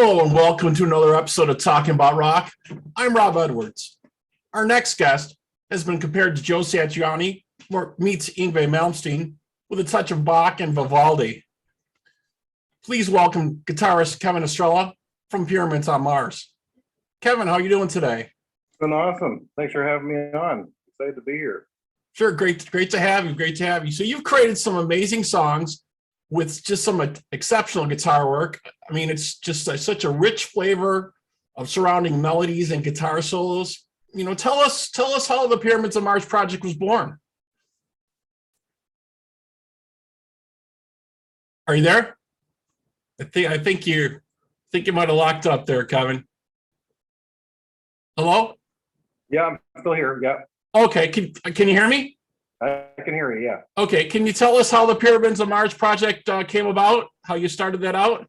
Hello and welcome to another episode of Talking About Rock. I'm Rob Edwards. Our next guest has been compared to Joe Satriani, or meets Yngwie Malmsteen, with a touch of Bach and Vivaldi. Please welcome guitarist Kevin Estrella from Pyramids on Mars. Kevin, how are you doing today? Been awesome. Thanks for having me on. Excited to be here. Sure, great to have you. Great to have you. So you've created some amazing songs with just some exceptional guitar work. I mean, it's just such a rich flavor of surrounding melodies and guitar solos. You know, tell us how the Pyramids on Mars project was born. Are you there? I think you might have locked up there, Kevin. Hello? Yeah, I'm still here. Yeah. Okay, can you hear me? I can hear you. Yeah. Okay, can you tell us how the Pyramids on Mars project came about? How you started that out?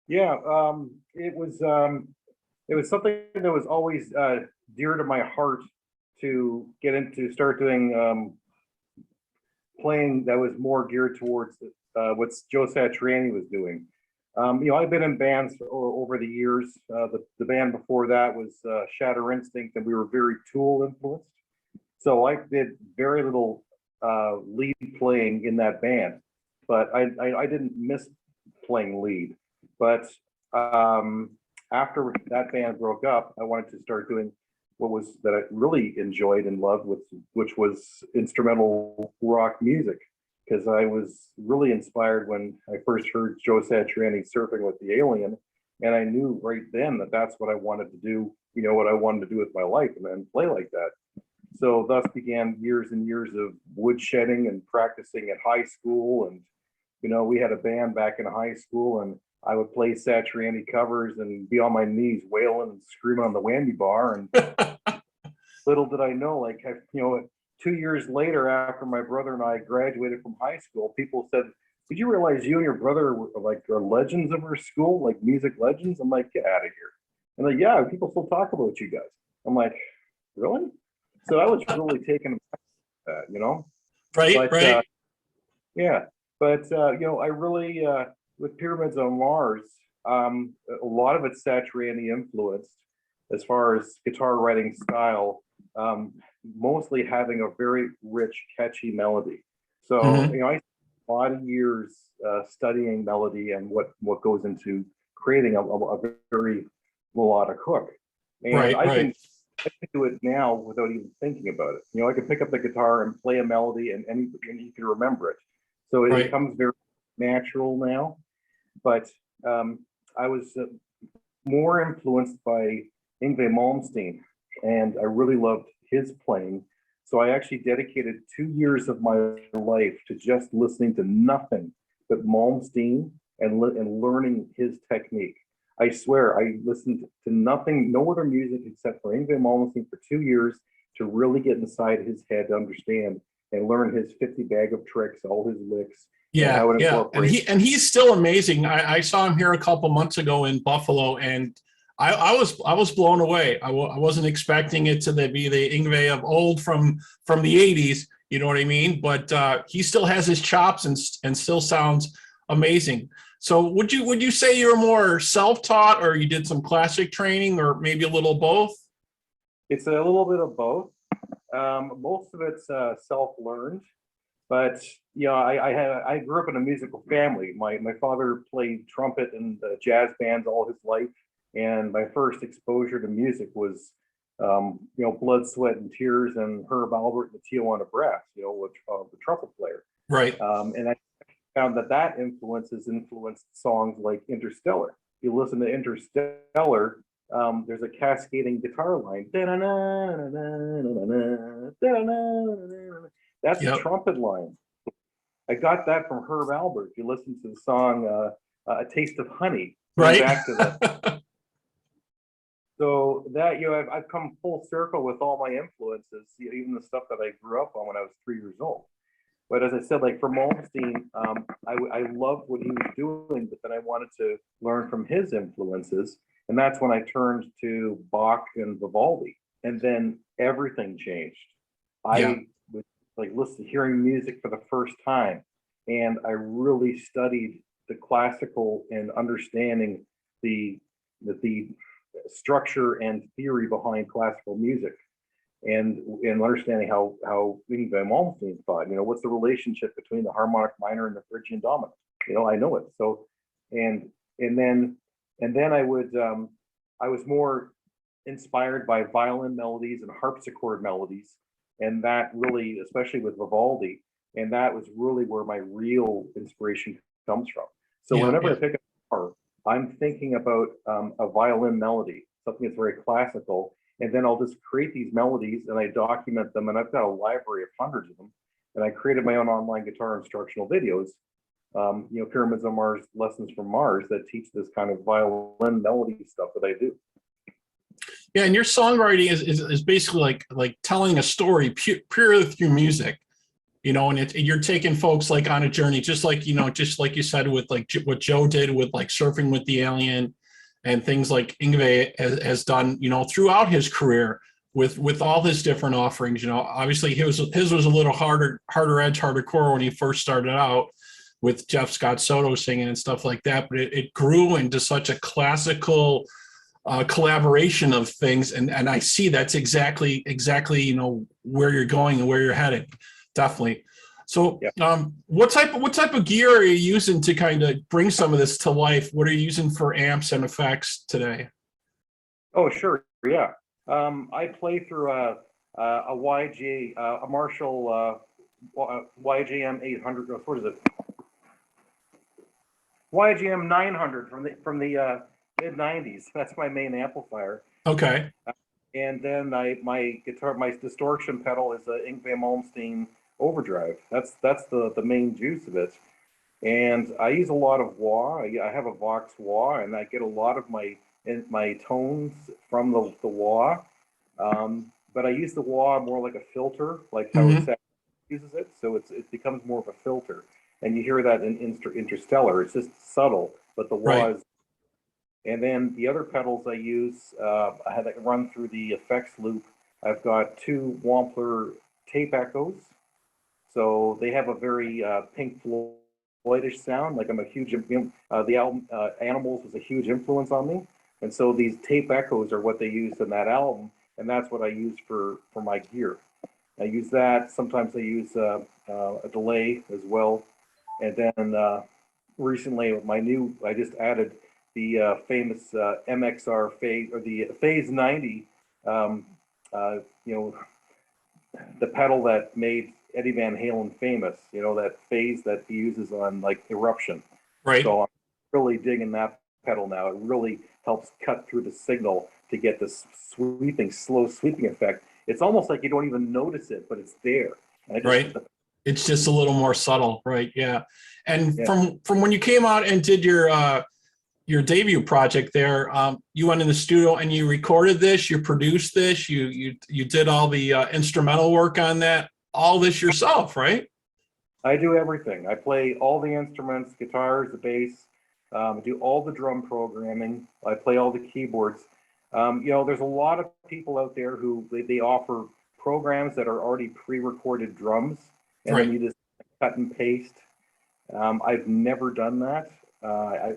Yeah. It was something that was always dear to my heart to get into, start doing playing that was more geared towards what Joe Satriani was doing. I've been in bands over the years. The band before that was Shatter Instinct, and we were very Tool influenced. So I did very little lead playing in that band, but I didn't miss playing lead. But after that band broke up, I wanted to start doing that I really enjoyed and loved, which was instrumental rock music. Because I was really inspired when I first heard Joe Satriani Surfing with the Alien, and I knew right then that that's what I wanted to do, what I wanted to do with my life, and then play like that. So thus began years and years of woodshedding and practicing at high school. And, we had a band back in high school, and I would play Satriani covers and be on my knees wailing and screaming on the whammy bar. And little did I know, 2 years later, after my brother and I graduated from high school, people said, "Did you realize you and your brother are legends of our school, like music legends?" I'm like, "Get out of here." And like, "Yeah, people still talk about you guys." I'm like, "Really?" So I was really taken aback with that, Right, but, right. yeah, but I really with Pyramids on Mars, a lot of it's Satriani influenced as far as guitar writing style. Mostly having a very rich, catchy melody. So, I spent a lot of years studying melody and what goes into creating a very melodic hook. And I can do it now without even thinking about it. I can pick up the guitar and play a melody, and you can remember it. So it becomes very natural now. But I was more influenced by Yngwie Malmsteen, and I really loved his playing. So I actually dedicated 2 years of my life to just listening to nothing but Malmsteen and learning his technique. I swear, I listened to nothing, no other music except for Yngwie Malmsteen for 2 years to really get inside his head to understand and learn his 50 bag of tricks, all his licks. Yeah, and he's still amazing. I saw him here a couple months ago in Buffalo, and I was blown away. I wasn't expecting it to be the Yngwie of old from the 80s, you know what I mean? But he still has his chops and still sounds amazing. So would you say you're more self-taught, or you did some classic training, or maybe a little both? It's a little bit of both. Most of it's self-learned, but I grew up in a musical family. My father played trumpet in jazz bands all his life. And my first exposure to music was, Blood, Sweat, and Tears and Herb Alpert and the Tijuana Brass, with the trumpet player. Right. And I found that influenced songs like Interstellar. If you listen to Interstellar, there's a cascading guitar line. That's a trumpet line. I got that from Herb Alpert. If you listen to the song A Taste of Honey, right back to that. So that, I've come full circle with all my influences, even the stuff that I grew up on when I was 3 years old. But as I said, like for Malmsteen, I loved what he was doing, but then I wanted to learn from his influences. And that's when I turned to Bach and Vivaldi. And then everything changed. I was hearing music for the first time. And I really studied the classical and understanding the structure and theory behind classical music, and understanding how Yngwie Malmsteen thought. What's the relationship between the harmonic minor and the Phrygian dominant? I know it. So, and then I was more inspired by violin melodies and harpsichord melodies, and that really, especially with Vivaldi, and that was really where my real inspiration comes from. So whenever I pick up a guitar, I'm thinking about a violin melody, something that's very classical, and then I'll just create these melodies and I document them, and I've got a library of hundreds of them, and I created my own online guitar instructional videos, Pyramids on Mars, Lessons from Mars, that teach this kind of violin melody stuff that I do. Yeah, and your songwriting is basically like telling a story purely through music, and you're taking folks like on a journey, just like you said with like what Joe did with like Surfing with the Alien, and things like Yngwie has done, throughout his career with all his different offerings. Obviously his was a little harder edge, harder core when he first started out with Jeff Scott Soto singing and stuff like that, but it grew into such a classical collaboration of things, and I see that's exactly where you're going and where you're headed, definitely. So what type of gear are you using to kind of bring some of this to life? What are you using for amps and effects today? Oh, sure, yeah. I play through a YG, a Marshall YGM 800. What is it? YGM 900 from the mid 90s. That's my main amplifier. Okay. And then my distortion pedal is a Yngwie Malmsteen overdrive. That's the main juice of it. And I use a lot of wah. I have a Vox wah, and I get a lot of my tones from the wah. But I use the wah more like a filter, like how it uses it. So it becomes more of a filter. And you hear that in Interstellar. It's just subtle, but the wah is. And then the other pedals I use, I had to run through the effects loop. I've got two Wampler tape echoes. So they have a very Pink Floydish sound. Like I'm a huge, the album Animals was a huge influence on me. And so these tape echoes are what they used in that album. And that's what I use for my gear. I use that. Sometimes I use a delay as well. And then recently I just added the famous MXR phase, or the Phase 90, the pedal that made Eddie Van Halen famous, that phase that he uses on like Eruption. Right. So I'm really digging that pedal now. It really helps cut through the signal to get this slow sweeping effect. It's almost like you don't even notice it, but it's there. Right. It's just a little more subtle, right? Yeah. And from when you came out and did your debut project there, you went in the studio and you recorded this, you produced this, you did all the instrumental work on that, all this yourself, right? I do everything. I play all the instruments, guitars, the bass, do all the drum programming. I play all the keyboards. There's a lot of people out there who they offer programs that are already pre-recorded drums, and then you just cut and paste. I've never done that.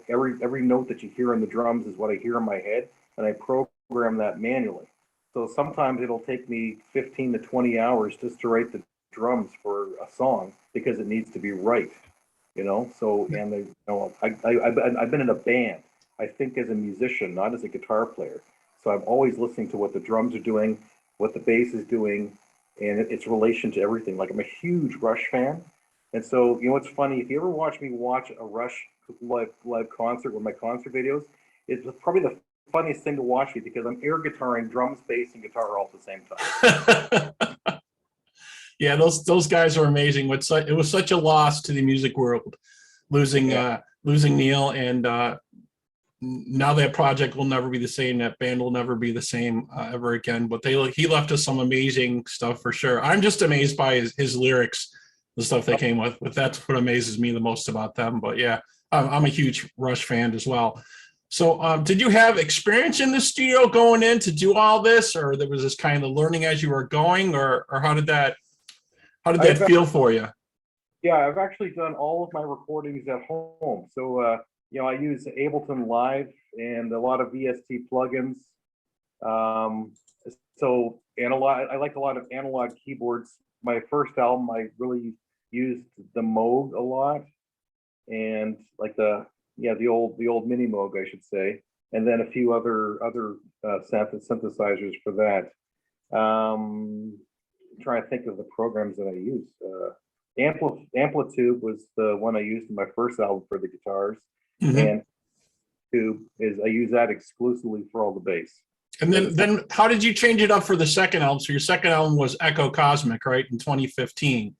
Every note that you hear in the drums is what I hear in my head, and I program that manually. So sometimes it'll take me 15 to 20 hours just to write the drums for a song because it needs to be right, So I've been in a band. I think as a musician, not as a guitar player. So I'm always listening to what the drums are doing, what the bass is doing, and its relation to everything. Like I'm a huge Rush fan. And so, it's funny, if you ever watch me watch a Rush live concert with my concert videos, it's probably the funniest thing to watch me because I'm air guitaring drums, bass, and guitar all at the same time. Yeah, those guys are amazing. It was such a loss to the music world, losing Neil, and now that project will never be the same. That band will never be the same ever again. But he left us some amazing stuff for sure. I'm just amazed by his lyrics, the stuff they came with. That's what amazes me the most about them. But yeah, I'm a huge Rush fan as well. So did you have experience in the studio going in to do all this, or there was this kind of learning as you were going, or how did that feel for you? Yeah, I've actually done all of my recordings at home. So I use Ableton Live and a lot of VST plugins. So analog, I like a lot of analog keyboards. My first album, I really used the Moog a lot, and like the old mini Moog, I should say, and then a few other synthesizers for that. Trying to think of the programs that I used. Amplitude was the one I used in my first album for the guitars, and I use that exclusively for all the bass. And then how did you change it up for the second album? So your second album was Echo Cosmic, right, in 2015.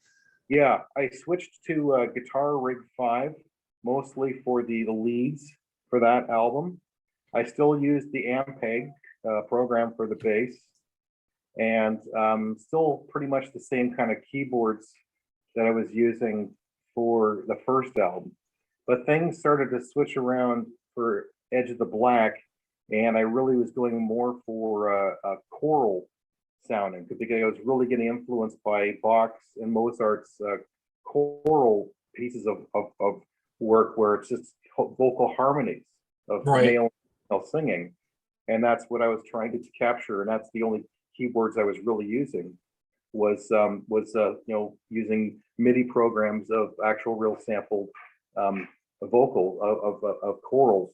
Yeah, I switched to Guitar Rig 5, mostly for the leads for that album. I still use the Ampeg program for the bass, and still pretty much the same kind of keyboards that I was using for the first album. But things started to switch around for Edge of the Black, and I really was going more for choral sounding, because I was really getting influenced by Bach's and Mozart's choral pieces of work, where it's just vocal harmonies of male and female singing, and that's what I was trying to capture, and that's the only keyboards I was really using was using MIDI programs of actual real sampled vocal of chorals,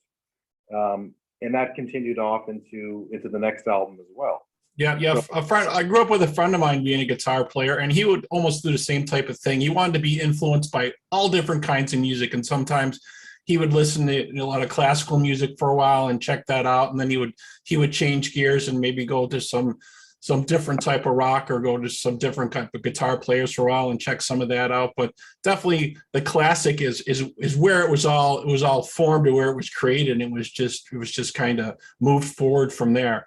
and that continued off into the next album as well. Yeah. So, a friend. I grew up with a friend of mine being a guitar player, and he would almost do the same type of thing. He wanted to be influenced by all different kinds of music, and sometimes he would listen to a lot of classical music for a while and check that out, and then he would change gears and maybe go to some different type of rock, or go to some different type of guitar players for a while and check some of that out. But definitely the classic is where it was all formed, to where it was created. It was just kind of moved forward from there.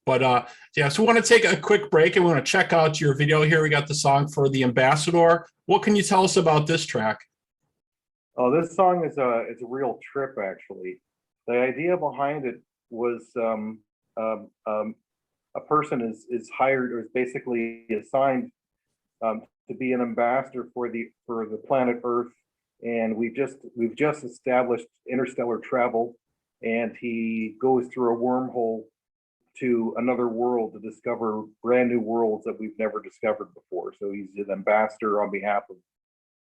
But so we want to take a quick break, and we want to check out your video here. We got the song for The Ambassador. What can you tell us about this track? Oh, this song is a real trip, actually. The idea behind it was a person is hired, or is basically assigned to be an ambassador for the planet Earth, and we've just established interstellar travel, and he goes through a wormhole to another world to discover brand new worlds that we've never discovered before. So he's an ambassador on behalf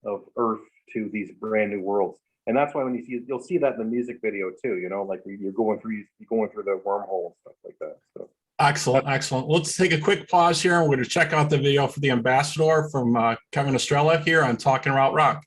of Earth to these brand new worlds. And that's why when you'll see that in the music video too, like you're going through the wormhole and stuff like that. So excellent. Let's take a quick pause here, and we're going to check out the video for The Ambassador from Kevin Estrella here on Talking About Rock.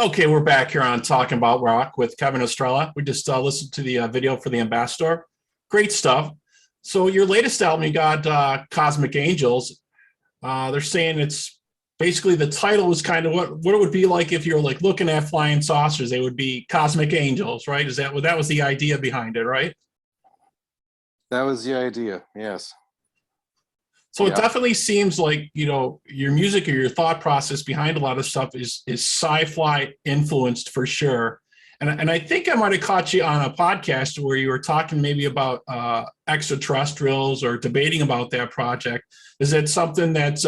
Okay, we're back here on Talking About Rock with Kevin Estrella. We just listened to the video for The Ambassador. Great stuff. So your latest album, you got Cosmic Angels. They're saying it's basically, the title is kind of what it would be like if you're like looking at flying saucers. They would be Cosmic Angels, right? That was the idea behind it, right? That was the idea, yes. So it definitely seems like, your music or your thought process behind a lot of stuff is sci-fi influenced for sure. And I think I might have caught you on a podcast where you were talking maybe about extraterrestrials or debating about that project. Is that something that's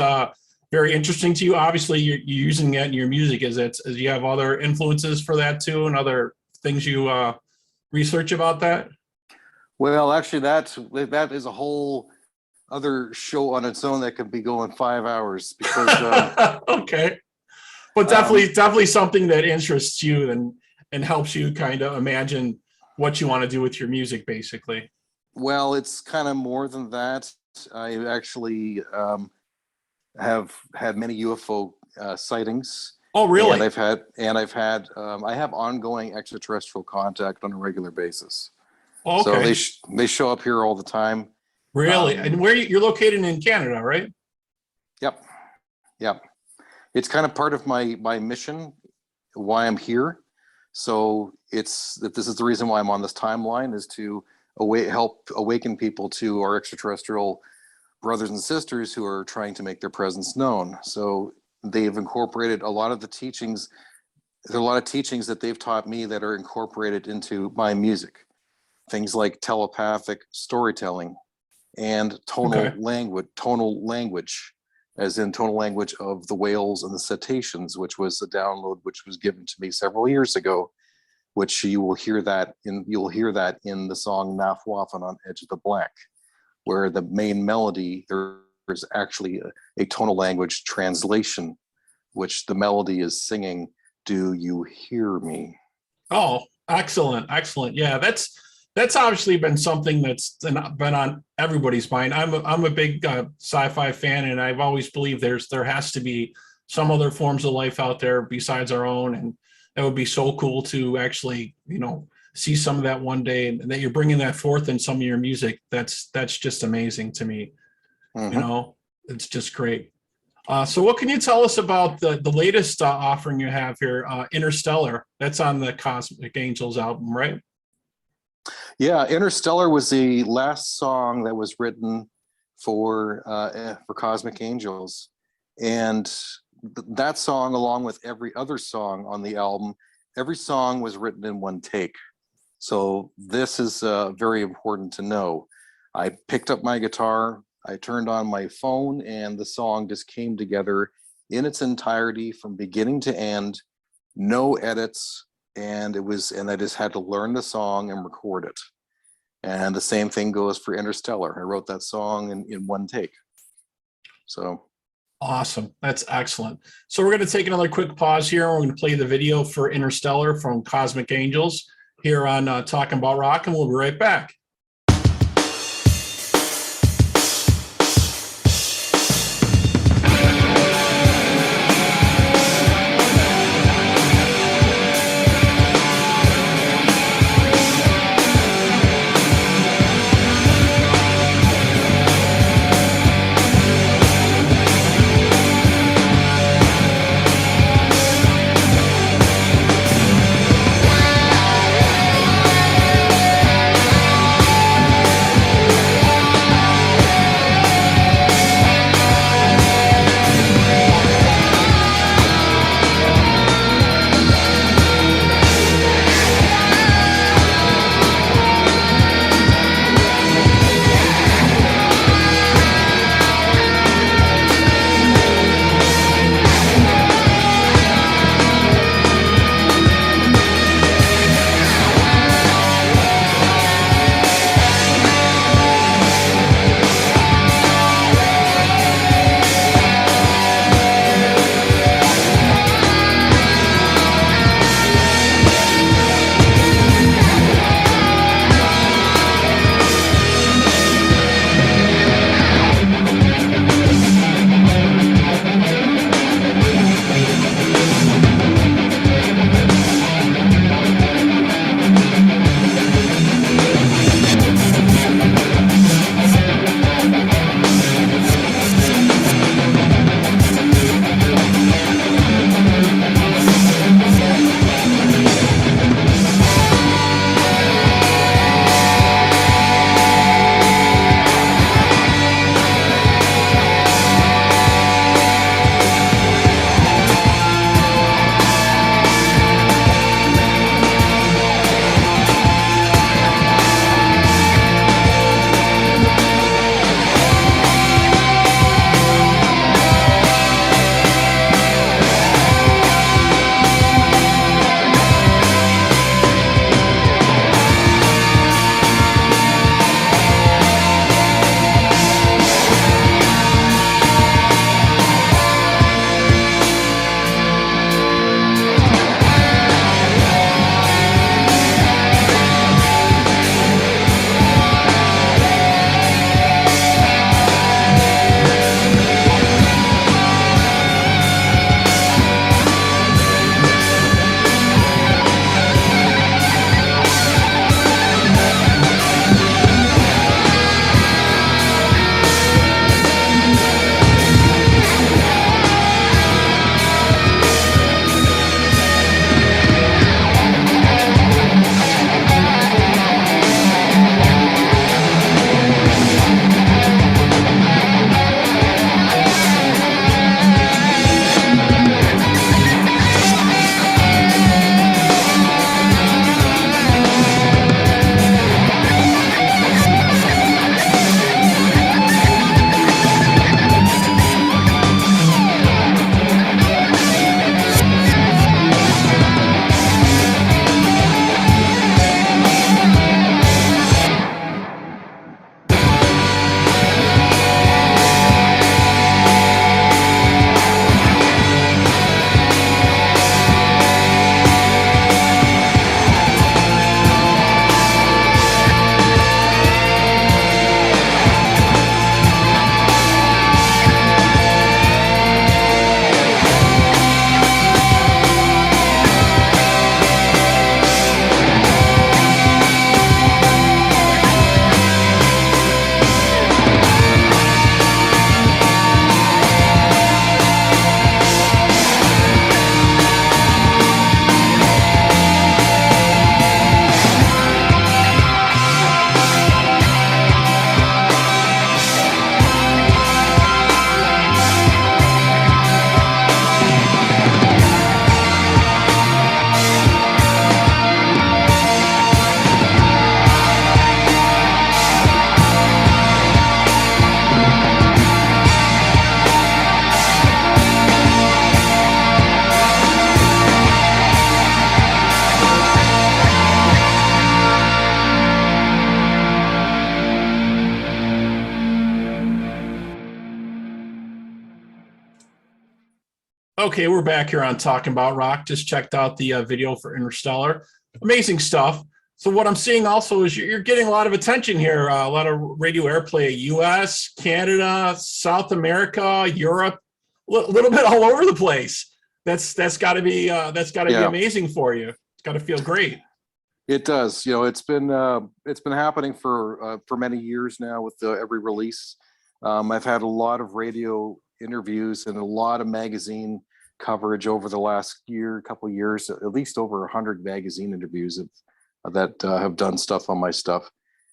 very interesting to you? Obviously, you're using that in your music. Is you have other influences for that too, and other things you research about that? Well, actually, that is a whole other show on its own that could be going 5 hours because okay, but definitely something that interests you and helps you kind of imagine what you want to do with your music, basically. Well, it's kind of more than that. I actually have had many UFO sightings. Oh, really? And I have ongoing extraterrestrial contact on a regular basis. Okay. So they show up here all the time. Really? And where you're located in Canada, right? Yep. It's kind of part of my mission, why I'm here. So this is the reason why I'm on this timeline, is to help awaken people to our extraterrestrial brothers and sisters who are trying to make their presence known. So they've incorporated a lot of the teachings. There are a lot of teachings that they've taught me that are incorporated into my music. Things like telepathic storytelling and tonal language, as in tonal language of the whales and the cetaceans, which was a download which was given to me several years ago, which you'll hear that in the song Nafwafan on Edge of the Black, where the main melody, there's actually a tonal language translation, which the melody is singing, "Do you hear me?" Oh, excellent. Yeah, that's obviously been something that's been on everybody's mind. I'm a big sci-fi fan, and I've always believed there has to be some other forms of life out there besides our own, and it would be so cool to actually, see some of that one day, and that you're bringing that forth in some of your music. That's just amazing to me. Mm-hmm. It's just great. So what can you tell us about the latest offering you have here, Interstellar? That's on the Cosmic Angels album, right? Yeah, Interstellar was the last song that was written for Cosmic Angels, and that song, along with every other song on the album, every song was written in one take. So this is very important to know. I picked up my guitar, I turned on my phone, and the song just came together in its entirety from beginning to end, no edits. And I just had to learn the song and record it. And the same thing goes for Interstellar. I wrote that song in one take. So awesome. That's excellent. So we're going to take another quick pause here. We're going to play the video for Interstellar from Cosmic Angels here on Talking About Rock, and we'll be right back. Okay, we're back here on Talking About Rock. Just checked out the video for Interstellar. Amazing stuff. So what I'm seeing also is you're getting a lot of attention here, a lot of radio airplay, US, Canada, South America, Europe, a little bit all over the place. That's got to be be amazing for you. It's got to feel great. It does. You know, it's been happening for many years now with every release. I've had a lot of radio interviews and a lot of magazine coverage over the last couple of years, at least over 100 magazine interviews that have done stuff on my stuff.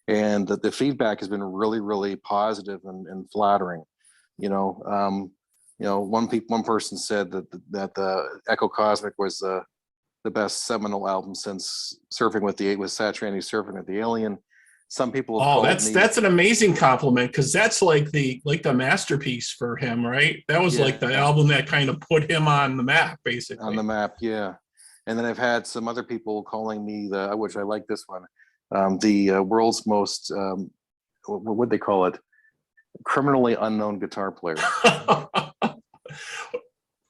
And the feedback has been really, really positive and flattering. One person said that the Echo Cosmic was the best seminal album since Satriani Surfing with the Alien. Some people have called me, that's an amazing compliment, because that's like the masterpiece for him, right? That was like the album that kind of put him on the map, basically. On the map, yeah. And then I've had some other people calling me which I like this one, the world's most what would they call it? Criminally unknown guitar player.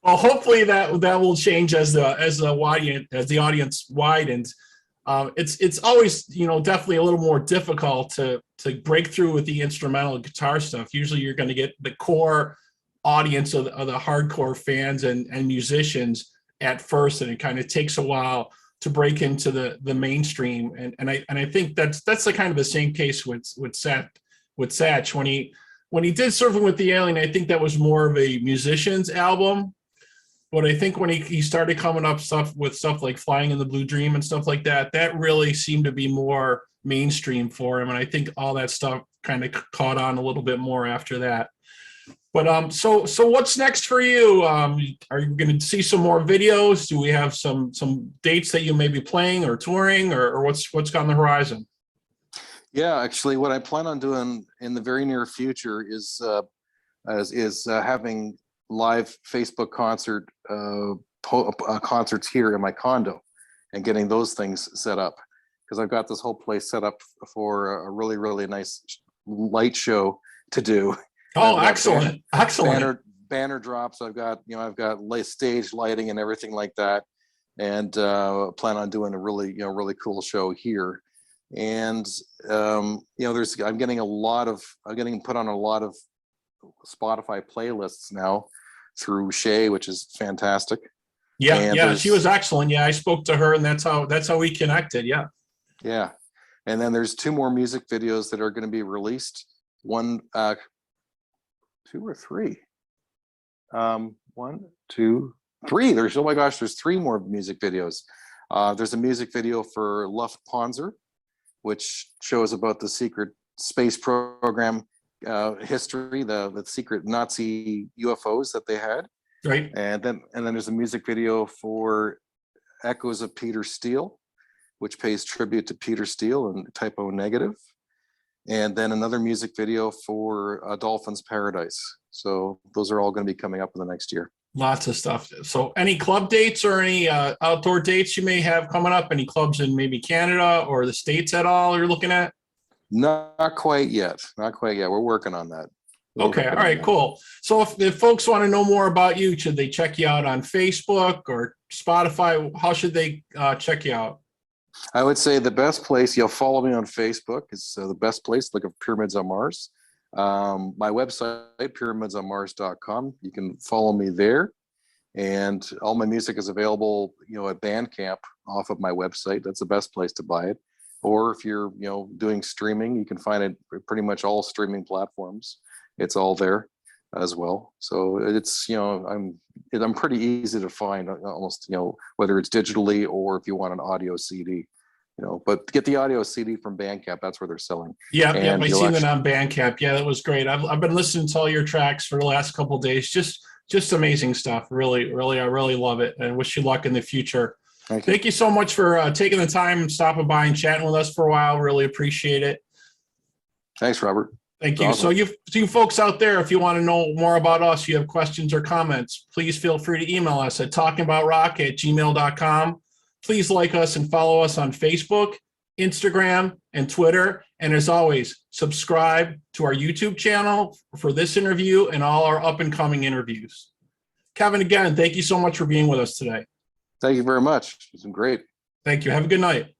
Well, hopefully that will change as the audience widens. It's always, definitely a little more difficult to break through with the instrumental guitar stuff. Usually you're going to get the core audience of the hardcore fans and musicians at first, and it kind of takes a while to break into the mainstream. And I think that's the kind of the same case with Satch when he did Surfing with the Alien. I think that was more of a musician's album. But I think when he started coming up with stuff like Flying in the Blue Dream and stuff like that, that really seemed to be more mainstream for him. And I think all that stuff kind of caught on a little bit more after that. But so what's next for you? Are you going to see some more videos? Do we have some dates that you may be playing or touring, or what's on the horizon? Yeah, actually, what I plan on doing in the very near future is having live Facebook concerts here in my condo, and getting those things set up, because I've got this whole place set up for a really, really nice light show to do. Oh, excellent. Banner drops. I've got stage lighting and everything like that, and plan on doing a really cool show here. And I'm getting put on a lot of Spotify playlists now through Shay, which is fantastic. Yeah, she was excellent. Yeah, I spoke to her, and that's how we connected. Yeah. And then there's 2 more music videos that are going to be released. 1, 2 or 3. 1, 2, 3. There's 3 more music videos. There's a music video for Lufthansa, which shows about the secret space program history, the secret Nazi UFOs that they had. Right. And then there's a music video for Echoes of Peter Steele, which pays tribute to Peter Steele and Typo Negative. And then another music video for Dolphin's Paradise. So those are all going to be coming up in the next year. Lots of stuff. So any club dates or any outdoor dates you may have coming up? Any clubs in maybe Canada or the States at all you're looking at? Not quite yet. We're working on that. Okay. All right, cool. So if folks want to know more about you, should they check you out on Facebook or Spotify? How should they check you out? I would say the best place, follow me on Facebook. It's the best place. Look at Pyramids on Mars. My website, pyramidsonmars.com. You can follow me there. And all my music is available, at Bandcamp off of my website. That's the best place to buy it. Or if you're, doing streaming, you can find it pretty much all streaming platforms. It's all there as well. So it's, I'm pretty easy to find almost, whether it's digitally or if you want an audio CD, but get the audio CD from Bandcamp. That's where they're selling. Yeah. I seen it on Bandcamp. Yeah, that was great. I've been listening to all your tracks for the last couple of days. Just amazing stuff. Really, I really love it, and wish you luck in the future. Thank you so much for taking the time and stopping by and chatting with us for a while. Really appreciate it. Thanks, Robert. Thank you. Awesome. So you folks out there, if you want to know more about us, you have questions or comments, please feel free to email us at talkingaboutrock@gmail.com. Please like us and follow us on Facebook, Instagram, and Twitter. And as always, subscribe to our YouTube channel for this interview and all our up and coming interviews. Kevin, again, thank you so much for being with us today. Thank you very much. It's been great. Thank you. Have a good night.